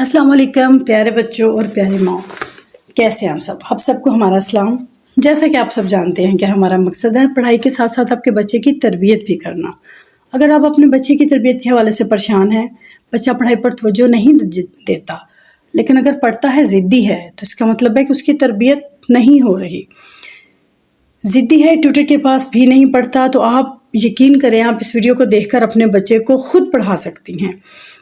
अस्सलाम वालेकुम प्यारे बच्चों और प्यारी माँ, कैसे हैं आप सबको हमारा सलाम। जैसा कि आप सब जानते हैं कि हमारा मकसद है पढ़ाई के साथ साथ आपके बच्चे की तरबियत भी करना। अगर आप अपने बच्चे की तरबियत के हवाले से परेशान हैं, बच्चा पढ़ाई पर तवज्जो नहीं देता, लेकिन अगर पढ़ता है ज़िद्दी है, तो इसका मतलब है कि उसकी तरबियत नहीं हो रही। ज़िद्दी है, ट्यूटर के पास भी नहीं पढ़ता, तो आप यकीन करें आप इस वीडियो को देखकर अपने बच्चे को खुद पढ़ा सकती हैं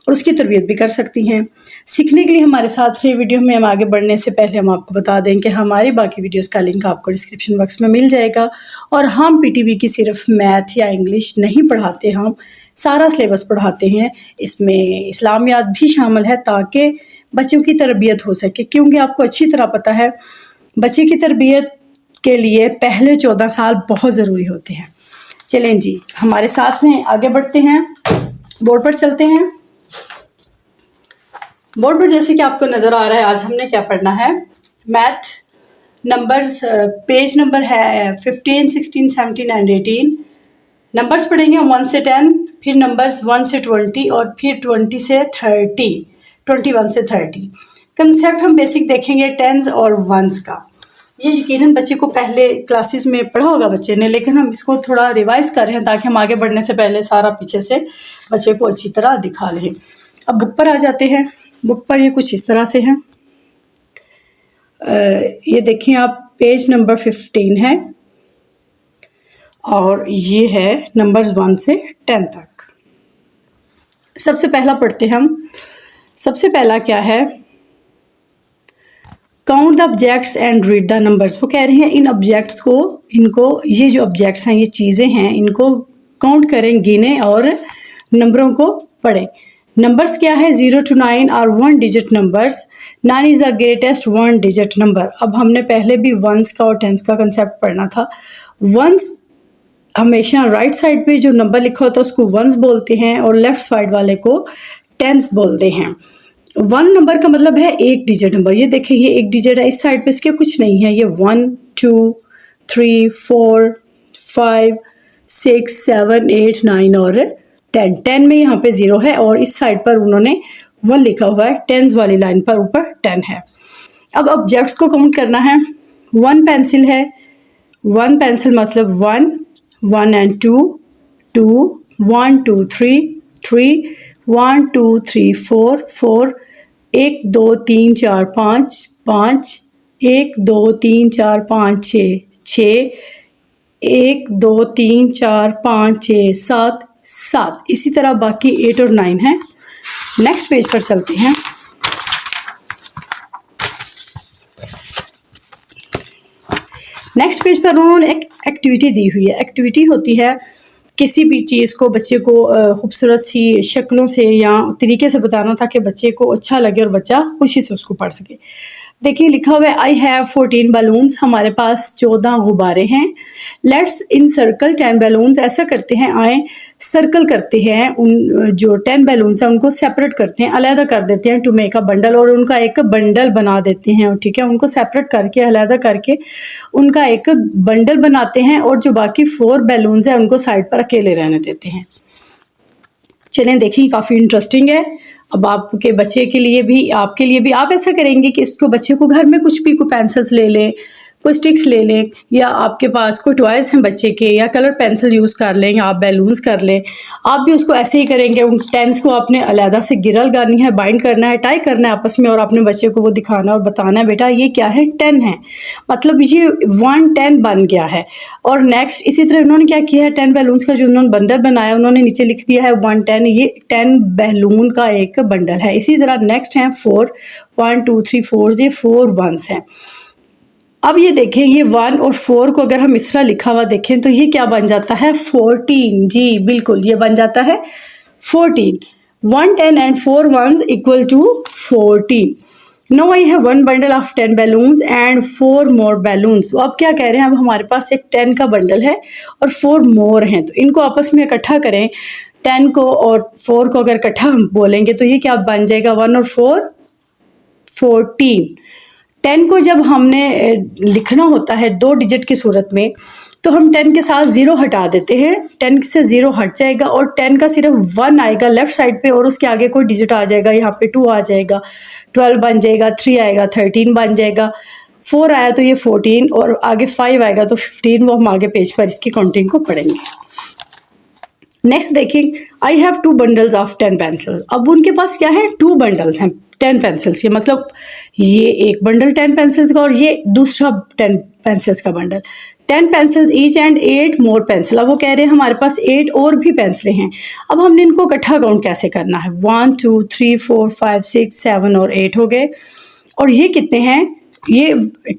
और उसकी तरबियत भी कर सकती हैं। सीखने के लिए हमारे साथ रहे। वीडियो में हम आगे बढ़ने से पहले हम आपको बता दें कि हमारी बाकी वीडियोस का लिंक आपको डिस्क्रिप्शन बॉक्स में मिल जाएगा। और हम पीटीबी की सिर्फ मैथ या इंग्लिश नहीं पढ़ाते, हम सारा सिलेबस पढ़ाते हैं। इसमें इस्लामियात भी शामिल है ताकि बच्चों की तरबियत हो सके, क्योंकि आपको अच्छी तरह पता है बच्चे की तरबियत के लिए पहले 14 साल बहुत ज़रूरी होते हैं। चलें जी, हमारे साथ में आगे बढ़ते हैं, बोर्ड पर चलते हैं। बोर्ड पर जैसे कि आपको नज़र आ रहा है, आज हमने क्या पढ़ना है, मैथ नंबर्स। पेज नंबर है 15, 16, 17 एंड 18। नंबर्स पढ़ेंगे 1 से 10, फिर नंबर्स 1 से 20 और फिर 20 से 30, 21 से 30। कंसेप्ट हम बेसिक देखेंगे टेंस और वंस का। ये यकीनन बच्चे को पहले क्लासेस में पढ़ा होगा बच्चे ने, लेकिन हम इसको थोड़ा रिवाइज कर रहे हैं ताकि हम आगे बढ़ने से पहले सारा पीछे से बच्चे को अच्छी तरह दिखा लें। अब बुक पर आ जाते हैं। बुक पर ये कुछ इस तरह से है। ये देखिए आप, पेज नंबर 15 है और ये है नंबर्स 1 से 10 तक। सबसे पहला पढ़ते हैं हम। सबसे पहला क्या है, count the objects and read the numbers. वो कह रहे हैं इन ऑब्जेक्ट्स को, इनको, ये जो ऑब्जेक्ट्स हैं, ये चीज़ें हैं, इनको काउंट करें, गिने और नंबरों को पढ़ें। नंबर्स क्या है, 0 to 9 are 1 digit numbers. 9 is the greatest 1 digit number. अब हमने पहले भी वंस का और टेंस का कंसेप्ट पढ़ना था। वंस हमेशा राइट साइड पे जो नंबर लिखा होता है उसको वंस बोलते हैं और लेफ्ट साइड वाले को टेंस बोलते हैं। 1 नंबर का मतलब है एक डिजिट नंबर। ये देखिए, ये एक डिजिट है, इस साइड पे इसके कुछ नहीं है। ये 1, 2, 3, 4, 5, 6, 7, 8, 9 और 10। 10 में यहाँ पे 0 है और इस साइड पर उन्होंने 1 लिखा हुआ है। टेंस वाली लाइन पर ऊपर 10 है। अब ऑब्जेक्ट्स को काउंट करना है। 1 पेंसिल है। 1 पेंसिल मतलब 1, 1 and 2, 2, 1, 2, 3, 3, 1, 2, 3, 4, 4, 1, 2, 3, 4, 5, 5, 1, 2, 3, 4, 5, 6, 6, 1, 2, 3, 4, 5, 6, 7, 7। इसी तरह बाकी 8 और 9 है। नेक्स्ट पेज पर चलते हैं। नेक्स्ट पेज पर उन्होंने एक एक्टिविटी दी हुई है। एक्टिविटी होती है किसी भी चीज़ को बच्चे को खूबसूरत सी शक्लों से या तरीके से बताना ताकि बच्चे को अच्छा लगे और बच्चा खुशी से उसको पढ़ सके। देखिए लिखा हुआ है आई हैव 14 बलून्स। हमारे पास 14 गुब्बारे हैं। Let's in circle 10 balloons. ऐसा करते हैं, आए सर्कल करते हैं, उन जो 10 बैलून्स हैं उनको सेपरेट करते हैं, अलग कर देते हैं, टू मेक अ बंडल, और उनका एक बंडल बना देते हैं। ठीक है, उनको सेपरेट करके, अलग करके उनका एक बंडल बनाते हैं और जो बाकी 4 बैलून्स हैं उनको साइड पर अकेले रहने देते हैं। चलें देखिए, काफ़ी इंटरेस्टिंग है। अब आपके बच्चे के लिए भी, आपके लिए भी, आप ऐसा करेंगे कि इसको बच्चे को घर में कुछ भी, कोई पेंसिल्स ले लें, कोई स्टिक्स ले लें, या आपके पास कोई टॉयज़ हैं बच्चे के, या कलर पेंसिल यूज़ कर लें, या आप बैलून्स कर लें। आप भी उसको ऐसे ही करेंगे। उन टेंस को आपने अलहदा से गिरल लगानी है, बाइंड करना है, टाई करना है आपस में, और अपने बच्चे को वो दिखाना और बताना है बेटा ये क्या है, 10 है, मतलब ये 110 बन गया है। और नेक्स्ट इसी तरह उन्होंने क्या किया है, 10 बैलून्स का जो उन्होंने बंडल बनाया, उन्होंने नीचे लिख दिया है 110। ये 10 बैलून का एक बंडल है। इसी तरह नेक्स्ट है 4, 1, 2, 3, 4, ये 4 वंस हैं। अब ये देखें, ये 1 और 4 को अगर हम इस तरह लिखा हुआ देखें तो ये क्या बन जाता है, 14। जी बिल्कुल, ये बन जाता है 14। 110 and 4 ones equal to 14। Now I have 1 bundle of 10 balloons and 4 more balloons. तो अब क्या कह रहे हैं, अब हमारे पास एक 10 का बंडल है और 4 मोर हैं, तो इनको आपस में इकट्ठा करें। 10 को और 4 को अगर इकट्ठा बोलेंगे तो ये क्या बन जाएगा, 1 और 4 14। 10 को जब हमने लिखना होता है 2 डिजिट की सूरत में, तो हम 10 के साथ 0 हटा देते हैं, 10 से 0 हट जाएगा और 10 का सिर्फ 1 आएगा लेफ्ट साइड पे और उसके आगे कोई डिजिट आ जाएगा, यहाँ पे 2 आ जाएगा, 12 बन जाएगा, 3 आएगा, 13 बन जाएगा, 4 आया तो ये 14 और आगे 5 आएगा तो 15। वो हम आगे पेज पर इसकी काउंटिंग को पढ़ेंगे। नेक्स्ट देखिए, I have 2 bundles of 10 pencils. अब उनके पास क्या है, 2 बंडल्स हैं 10 पेंसिल्स के, मतलब ये एक बंडल 10 पेंसिल्स का और ये दूसरा 10 पेंसिल्स का bundle. 10 pencils each and 8 more pencil. अब वो कह रहे हैं हमारे पास 8 और भी पेंसिलें हैं। अब हमने इनको इकट्ठा काउंट कैसे करना है, 1 2 3 4 5 6 7 और 8 हो गए। और ये कितने हैं, ये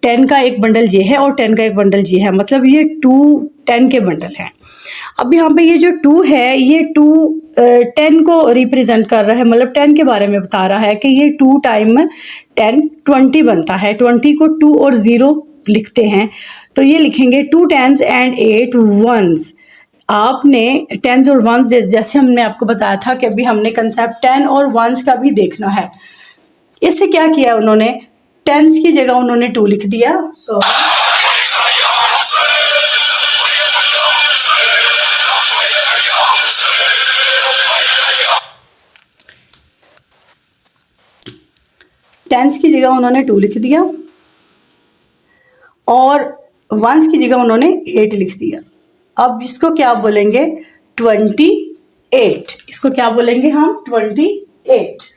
10 का एक बंडल ये है और 10 का एक बंडल ये है, मतलब ये 2 10 के बंडल हैं। अब यहाँ पे ये जो 2 है, ये 2 10 को रिप्रेजेंट कर रहा है, मतलब 10 के बारे में बता रहा है कि ये 2 टाइम 10 20 बनता है। 20 को 2 और 0 लिखते हैं, तो ये लिखेंगे 2 10s एंड 8 1s। आपने 10s और 1s जैसे हमने आपको बताया था कि अभी हमने कंसेप्ट 10 और 1s का भी देखना है। इससे क्या किया उन्होंने, 10s की जगह उन्होंने 2 लिख दिया। सो टेंस की जगह उन्होंने 2 लिख दिया और वंस की जगह उन्होंने 8 लिख दिया। अब इसको क्या बोलेंगे, 28। इसको क्या बोलेंगे हम, 28।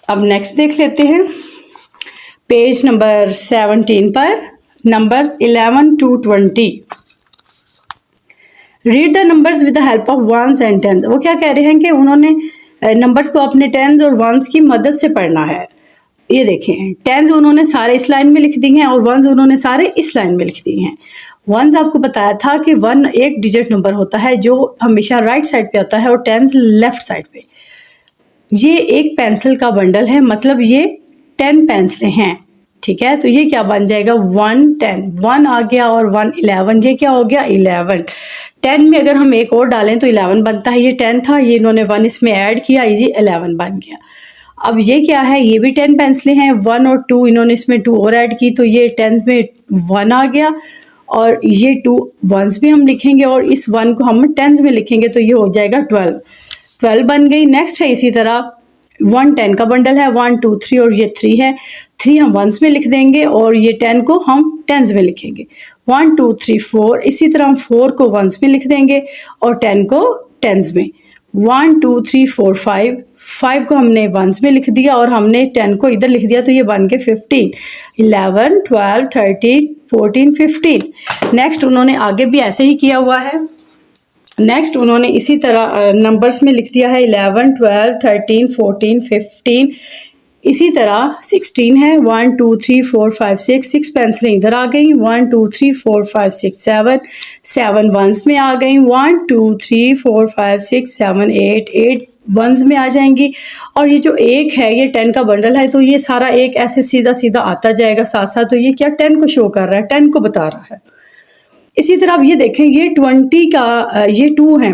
अब नेक्स्ट देख लेते हैं, पेज नंबर 17 पर numbers 11 to 20। Read the numbers with the help of ones and tens. वो क्या कह रहे हैं कि उन्होंने नंबर्स को अपने टेंस और वंस की मदद से पढ़ना है। ये देखें, टेंस उन्होंने सारे इस लाइन में लिख दी हैं और वंस उन्होंने सारे इस लाइन में लिख दिए हैं। वंस आपको बताया था कि 1 एक डिजिट नंबर होता है जो हमेशा राइट साइड पे आता है और टेंस लेफ्ट साइड पे। ये एक पेंसिल का बंडल है, मतलब ये 10 पेंसिलें हैं, ठीक है। तो ये क्या बन जाएगा, 1 10, 1 आ गया और 1 11, ये क्या हो गया 11। 10 में अगर हम एक और डालें तो 11 बनता है। ये 10 था, ये इन्होंने 1 इसमें ऐड किया, ये 11 बन गया। अब ये क्या है, ये भी 10 पेंसिलें हैं, 1 और 2 इन्होंने इसमें 2 और ऐड की, तो ये 10 में 1 आ गया और ये 2 1s में हम लिखेंगे और इस 1 को हम 10s में लिखेंगे तो ये हो जाएगा 12 बन गई। नेक्स्ट है इसी तरह 1 10 का बंडल है, 1 2 3 और ये 3 है, 3 हम 1s में लिख देंगे और ये 10 को हम 10s में लिखेंगे। 1 2 3 4, इसी तरह हम 4 को 1s में लिख देंगे और 10 को 10s में। 1 2 3 4 5 को हमने 1s में लिख दिया और हमने 10 को इधर लिख दिया, तो ये बन के 15, 11 12 13 14 15। नेक्स्ट उन्होंने आगे भी ऐसे ही किया हुआ है। नेक्स्ट उन्होंने इसी तरह नंबर्स में लिख दिया है 11 12 13 14 15। इसी तरह 16 है, 1 2 3 4 5 6 पेंसिलें इधर आ गई, 1 2 3 4 5 6 7 1s में आ गई, 1 2 3 4 5 6 7 8 1s में आ जाएंगी। और ये जो एक है, ये 10 का बंडल है, तो ये सारा एक ऐसे सीधा सीधा आता जाएगा साथ साथ, तो ये क्या 10 को शो कर रहा है, 10 को बता रहा है। इसी तरह अब ये देखें, ये 20 का ये 2 है,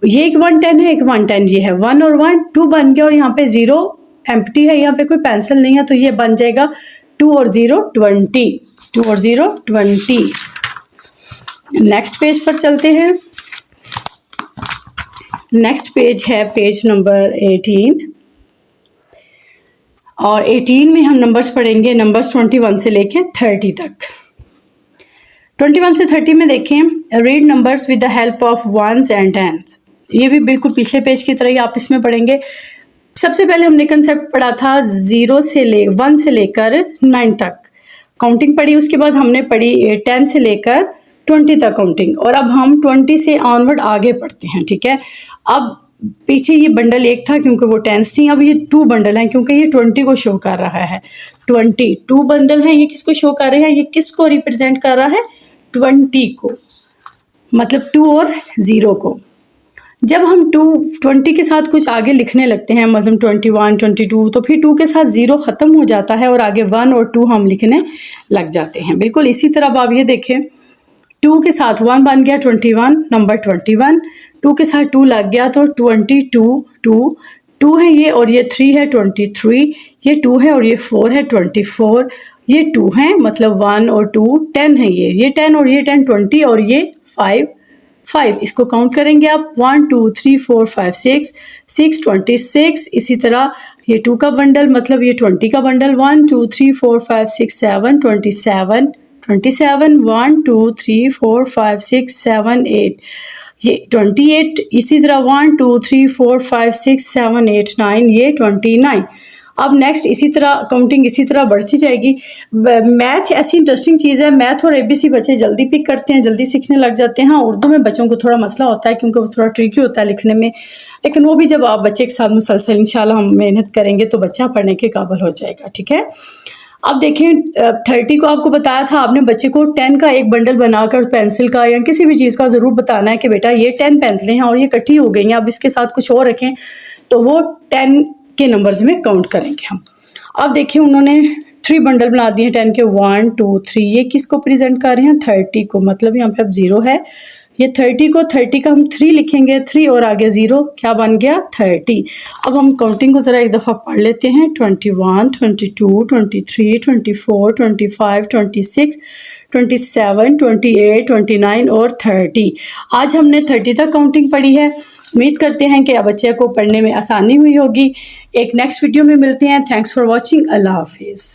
ये एक 1 10 है, एक 1 10, ये है 1 और 1 2 बन गया और यहाँ पे 0 एम्प्टी है, यहाँ पे कोई पेंसिल नहीं है, तो ये बन जाएगा 2 और 0 20, 2 और 0 20। नेक्स्ट पेज पर चलते हैं। नेक्स्ट पेज है पेज नंबर 18 और 18 में हम नंबर्स पढ़ेंगे, नंबर्स 21 से लेके 30 तक। 21 से 30 में देखें, read numbers with the help of ones and tens. ये भी बिल्कुल पिछले पेज की तरह ही आप इसमें पढ़ेंगे। सबसे पहले हमने कंसेप्ट पढ़ा था 1 से लेकर 9 तक काउंटिंग पढ़ी, उसके बाद हमने पढ़ी 10 से लेकर 20 तक काउंटिंग, और अब हम 20 से ऑनवर्ड आगे पढ़ते हैं, ठीक है। अब पीछे ये बंडल एक था क्योंकि वो 10s थी, अब ये 2 बंडल हैं क्योंकि ये 20 को शो कर रहा है। 2 बंडल हैं, ये किसको शो कर रहे हैं, ये किसको रिप्रेजेंट कर रहा है, 20 को, मतलब 2 और 0 को। जब हम 20 के साथ कुछ आगे लिखने लगते हैं, मतलब 21 22, तो फिर 2 के साथ 0 ख़त्म हो जाता है और आगे 1 और 2 हम लिखने लग जाते हैं। बिल्कुल इसी तरह अब आप ये देखें, 2 के साथ 1 बन गया 21, नंबर 21। 2 के साथ 2 लग गया तो 22, 2 है ये और ये 3 है 23, ये 2 है और ये 4 है 24, ये 2 है मतलब 1 और 2 10 है, ये 10 और ये 10 20 और ये 5, इसको काउंट करेंगे आप 1 2 3 4 5 6 26। इसी तरह ये 2 का बंडल मतलब ये 20 का बंडल 1 2 3 4 5 6 7 27 1 2 3 4 5 6 7 8, ये 28। इसी तरह 1 2 3 4 5 6 7 8 9, ये 29। अब नेक्स्ट इसी तरह काउंटिंग इसी तरह बढ़ती जाएगी। मैथ ऐसी इंटरेस्टिंग चीज़ है, मैथ और एबीसी बच्चे जल्दी पिक करते हैं, जल्दी सीखने लग जाते हैं। उर्दू में बच्चों को थोड़ा मसला होता है क्योंकि वो थोड़ा ट्रिकी होता है लिखने में, लेकिन वो भी जब आप बच्चे के साथ मुसलसल इंशाल्लाह हम मेहनत करेंगे तो बच्चा पढ़ने के काबिल हो जाएगा। ठीक है, अब देखें 30 को आपको बताया था, आपने बच्चे को 10 का एक बंडल बनाकर पेंसिल का या किसी भी चीज़ का ज़रूर बताना है कि बेटा ये 10 पेंसिलें हैं और ये इकट्ठी हो गई हैं, अब इसके साथ कुछ और रखें तो वो 10 के नंबर्स में काउंट करेंगे हम। अब देखिए उन्होंने 3 बंडल बना दिए 10 के 1 2 3, ये किसको प्रेजेंट कर रहे हैं 30 को, मतलब यहाँ पे अब 0 है, ये 30 को 30 का हम 3 लिखेंगे, 3 और आगे 0 क्या बन गया 30। अब हम काउंटिंग को ज़रा एक दफ़ा पढ़ लेते हैं 21 22 23 24 25 26 27 28 29 और 30। आज हमने 30 तक काउंटिंग पढ़ी है। उम्मीद करते हैं कि बच्चे को पढ़ने में आसानी हुई होगी। एक नेक्स्ट वीडियो में मिलते हैं। Thanks for watching. अल्लाह हाफिज़।